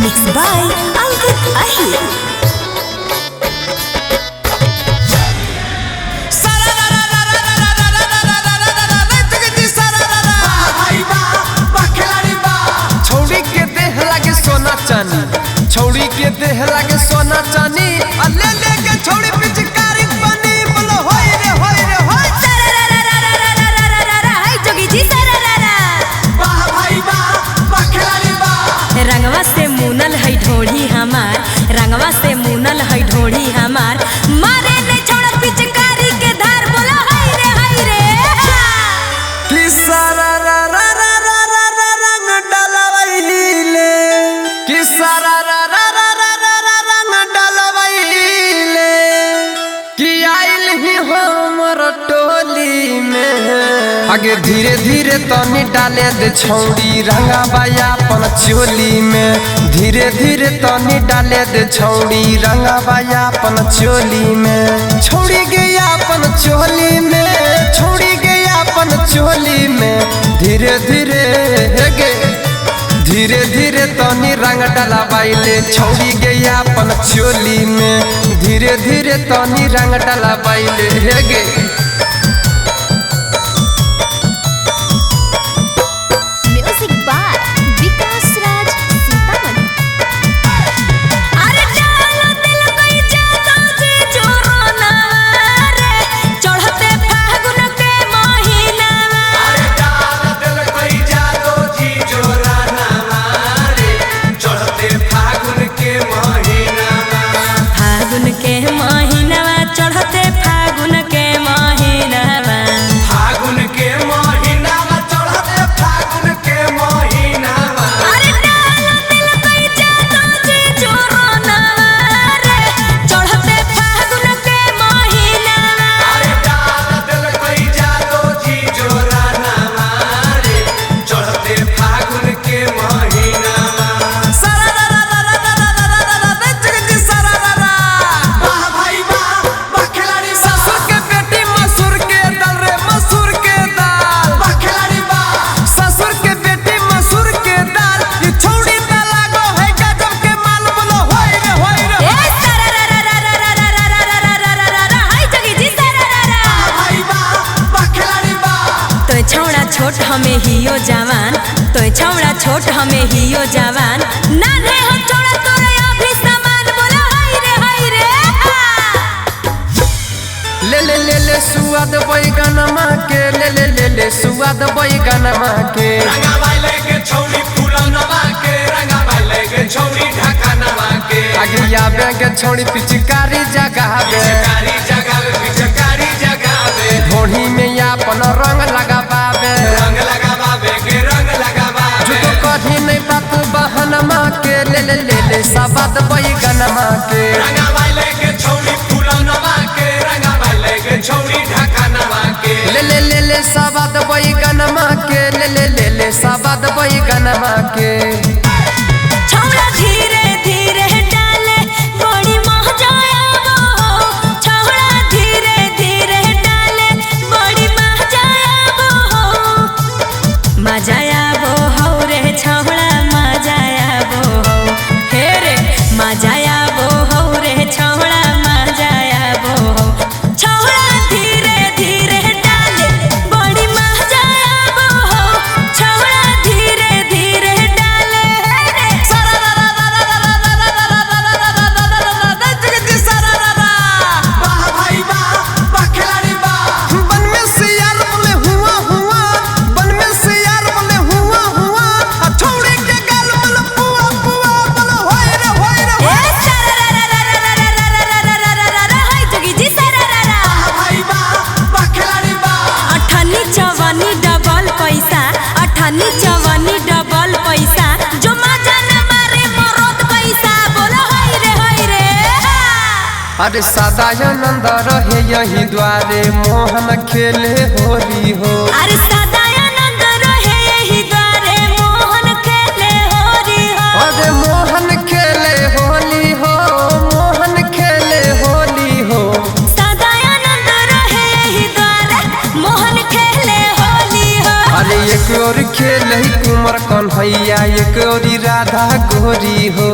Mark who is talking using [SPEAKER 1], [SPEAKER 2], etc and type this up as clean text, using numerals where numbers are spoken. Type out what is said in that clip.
[SPEAKER 1] Mixed by Ankit Ahir.
[SPEAKER 2] छौड़ी के देह लागे सोना चानी ले ले के छौड़ी पिचकारी बनी बोलो होय रे होय रे होय
[SPEAKER 1] हाय जोगी जी सरररा
[SPEAKER 2] वाह भाई वाह बखलारी वाह
[SPEAKER 1] रंगवा से मुनल है ढोढ़ी हमार रंगवा से मुनल है ढोढ़ी हमार मारे ने छोड़ पिचकारी के धार बोलो हाय रे
[SPEAKER 2] कि सरररा रंग डलवैले कि सरररा आगे धीरे धीरे तनी डाले दे छौड़ी रंगा बाया अपन चोली में धीरे धीरे तनी डाले दे छौड़ी रंगा बाया अपन चोली में छौड़ी गया अपन चोली में छौड़ी गया अपन चोली में धीरे धीरे गे धीरे धीरे तनी रंग डाला बाइले छौड़ी गया अपन चोली में धीरे धीरे तनी रंग डाला बाइले गे
[SPEAKER 1] छोट हमें हियो जवान तो छौड़ा छोट हमें हियो जवान नाने हो छोड़ा तोरे अभी सामान बोलो हाय रे
[SPEAKER 2] ले ले ले ले सुआद बैगनमा के ले ले ले ले सुआद बैगनमा के
[SPEAKER 3] रंगा वाले के छौड़ी फूलनवा के रंगा वाले के छौड़ी ढाकनवा के
[SPEAKER 2] आगे आवे के छौड़ी पिचकारी जगावे
[SPEAKER 3] पिचकारी जगावे
[SPEAKER 2] ढोढ़ी में अपन रंग लगावे
[SPEAKER 3] रंग लगावे के रंग लगावे
[SPEAKER 2] जो तो कहीं नहीं बात बहनमा के ले ले ले ले सवाद बैगनमा के
[SPEAKER 3] रंगा वाले के छौड़ी फूलनवा के रंगा वाले के छौड़ी ढाकनवा के
[SPEAKER 2] ले ले ले ले सवाद बैगनमा के ले ले ले ले सवाद बैगनमा के
[SPEAKER 1] छौड़ा धीरे धीरे डाले बड़ी मजा आवो छौड़ा धीरे धीरे डाले बड़ी मजा आवो मजा आवो हो रे छौड़ा मजा आवो हे रे मजा आवो हो रे छौड़ा मजा आवो छौड़ा धीरे धीरे डाले बड़ी मजा आवो छौड़ा धीरे धीरे डाले
[SPEAKER 3] वाह भाई वाह बखलारी वाह
[SPEAKER 2] बन में से यार बोले हुआ हुआ बन में से यार बोले हुआ हुआ छौड़ी के गाल बोले पुआ पुआ बोले होय रे
[SPEAKER 1] हाय जोगी जी सरररा
[SPEAKER 3] वाह भाई वाह बखलारी वाह
[SPEAKER 1] अठानी चवनी डबल पैसा अठानी चवनी डबल पैसा जो मजा न मारे मरद पैसा बोलो हाय रे
[SPEAKER 2] अरे सदानंद रहे यही द्वारे मोहन खेले होली हो
[SPEAKER 1] अरे सदानंद रहे यही द्वारे मोहन खेले होली हो
[SPEAKER 2] अरे मोहन खेले होली हो मोहन खेले होली हो
[SPEAKER 1] सदानंद रहे यही द्वारे मोहन खेले होली हो
[SPEAKER 2] अरे एक और खेल कुमार कन्हैया एक गोरी राधा गोरी हो।